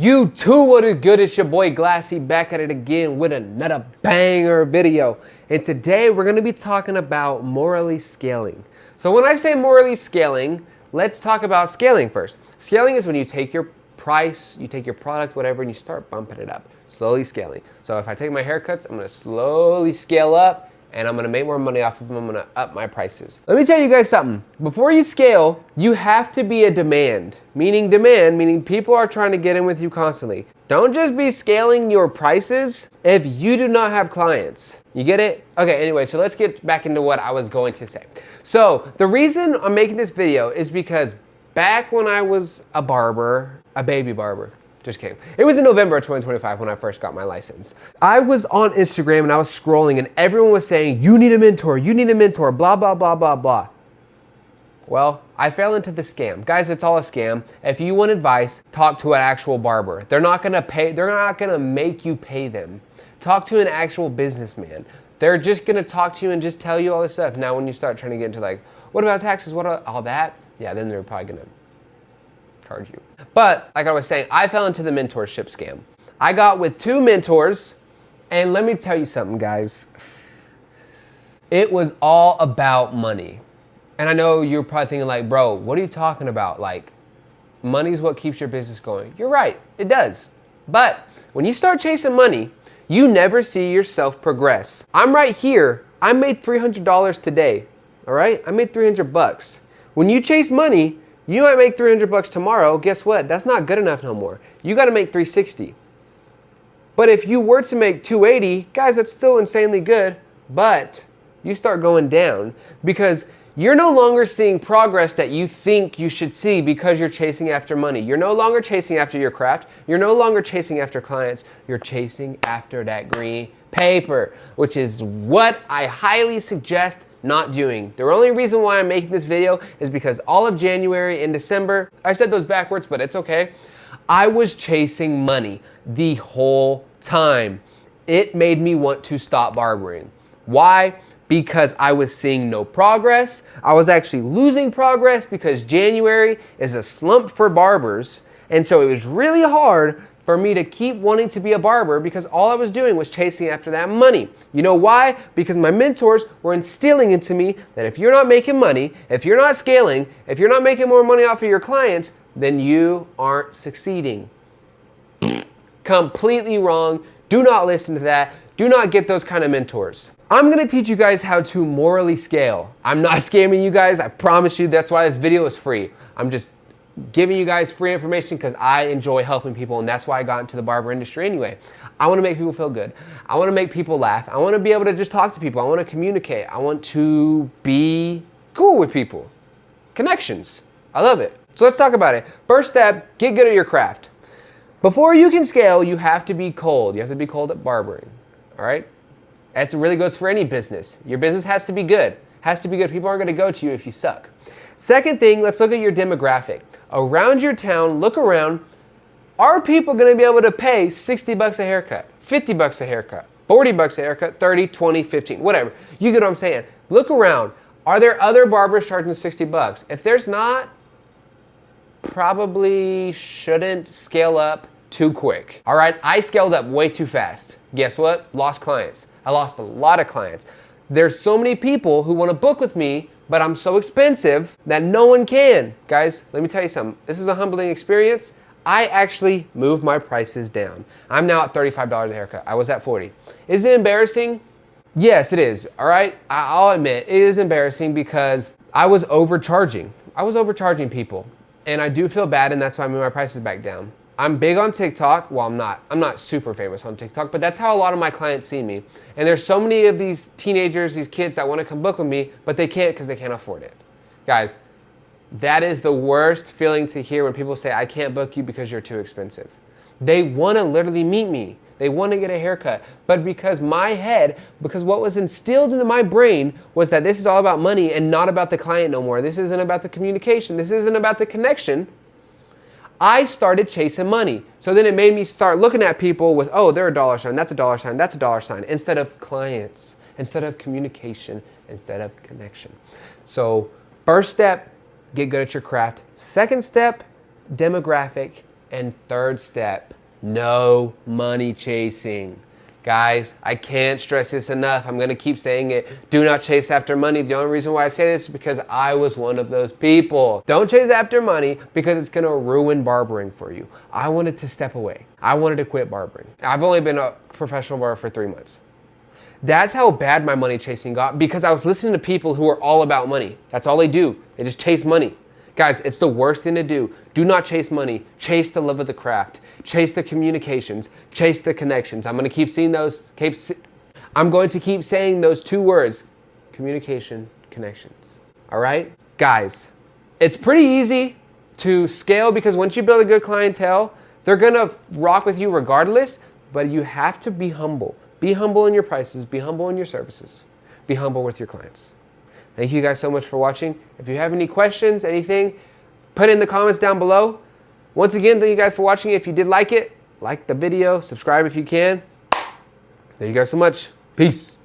You too, what is good? It's your boy Glassy back at it again with another banger video. And today we're gonna be talking about morally scaling. So when I say morally scaling, let's talk about scaling first. Scaling is when you take your price, you take your product, whatever, and you start bumping it up, slowly scaling. So if I take my haircuts, I'm gonna slowly scale up and I'm gonna make more money off of them. I'm gonna up my prices. Let me tell you guys something. Before you scale, you have to be a demand, meaning people are trying to get in with you constantly. Don't just be scaling your prices if you do not have clients. You get it? Okay, anyway, so let's get back into what I was going to say. So the reason I'm making this video is because back when I was a barber, a baby barber, just kidding. It was in November of 2025 when I first got my license. I was on Instagram and I was scrolling and everyone was saying, you need a mentor, blah, blah, blah, blah, blah. Well, I fell into the scam. Guys, it's all a scam. If you want advice, talk to an actual barber. They're not gonna make you pay them. Talk to an actual businessman. They're just gonna talk to you and just tell you all this stuff. Now, when you start trying to get into like, what about taxes, what about all that? Yeah, then they're probably gonna charge you. But like I was saying, I fell into the mentorship scam. I got with 2 mentors, and let me tell you something, guys. It was all about money. And I know you're probably thinking like, bro, what are you talking about? Like, money's what keeps your business going. You're right, it does. But when you start chasing money, you never see yourself progress. I'm right here. I made $300 today, all right? I made 300 bucks. When you chase money, you might make 300 bucks tomorrow. Guess what? That's not good enough no more. You got to make 360. But if you were to make 280, guys, that's still insanely good, but you start going down because you're no longer seeing progress that you think you should see because you're chasing after money. You're no longer chasing after your craft. You're no longer chasing after clients. You're chasing after that green paper, which is what I highly suggest not doing. The only reason why I'm making this video is because all of January and December, I said those backwards, but it's okay. I was chasing money the whole time. It made me want to stop barbering. Why? Because I was seeing no progress. I was actually losing progress because January is a slump for barbers. And so it was really hard for me to keep wanting to be a barber because all I was doing was chasing after that money. You know why? Because my mentors were instilling into me that if you're not making money, if you're not scaling, if you're not making more money off of your clients, then you aren't succeeding. Completely wrong. Do not listen to that. Do not get those kind of mentors. I'm gonna teach you guys how to morally scale. I'm not scamming you guys, I promise you. That's why this video is free. I'm just giving you guys free information because I enjoy helping people, and that's why I got into the barber industry anyway. I wanna make people feel good. I wanna make people laugh. I wanna be able to just talk to people. I wanna communicate. I want to be cool with people. Connections. I love it. So let's talk about it. First step, get good at your craft. Before you can scale, you have to be cold. You have to be cold at barbering, all right? That really goes for any business. Your business has to be good. Has to be good. People aren't gonna go to you if you suck. Second thing, let's look at your demographic. Around your town, look around. Are people gonna be able to pay 60 bucks a haircut, 50 bucks a haircut, 40 bucks a haircut, 30, 20, 15, whatever. You get what I'm saying. Look around. Are there other barbers charging 60 bucks? If there's not, probably shouldn't scale up too quick. All right, I scaled up way too fast. Guess what? Lost clients. I lost a lot of clients. There's so many people who want to book with me, but I'm so expensive that no one can. Guys, let me tell you something. This is a humbling experience. I actually moved my prices down. I'm now at $35 a haircut. I was at 40. Is it embarrassing? Yes, it is. All right, I'll admit it is embarrassing because I was overcharging. I was overcharging people, and I do feel bad, and that's why I moved my prices back down. I'm big on TikTok. Well, I'm not super famous on TikTok, but that's how a lot of my clients see me. And there's so many of these teenagers, these kids that want to come book with me, but they can't because they can't afford it. Guys, that is the worst feeling to hear when people say, I can't book you because you're too expensive. They want to literally meet me. They want to get a haircut. But because what was instilled into my brain was that this is all about money and not about the client no more. This isn't about the communication. This isn't about the connection. I started chasing money. So then it made me start looking at people with, oh, they're a dollar sign, that's a dollar sign, that's a dollar sign, instead of clients, instead of communication, instead of connection. So first step, get good at your craft. Second step, demographic, And third step, no money chasing. Guys, I can't stress this enough. I'm going to keep saying it. Do not chase after money. The only reason why I say this is because I was one of those people. Don't chase after money because it's going to ruin barbering for you. I wanted to step away. I wanted to quit barbering. I've only been a professional barber for 3 months. That's how bad my money chasing got because I was listening to people who are all about money. That's all they do. They just chase money. Guys, it's the worst thing to do. Do not chase money. Chase the love of the craft. Chase the communications. Chase the connections. I'm going to keep saying those 2 words. Communication, connections. All right? Guys, it's pretty easy to scale because once you build a good clientele, they're going to rock with you regardless, but you have to be humble. Be humble in your prices. Be humble in your services. Be humble with your clients. Thank you guys so much for watching. If you have any questions, anything, put it in the comments down below. Once again, thank you guys for watching. If you did like it, like the video, subscribe if you can. Thank you guys so much. Peace.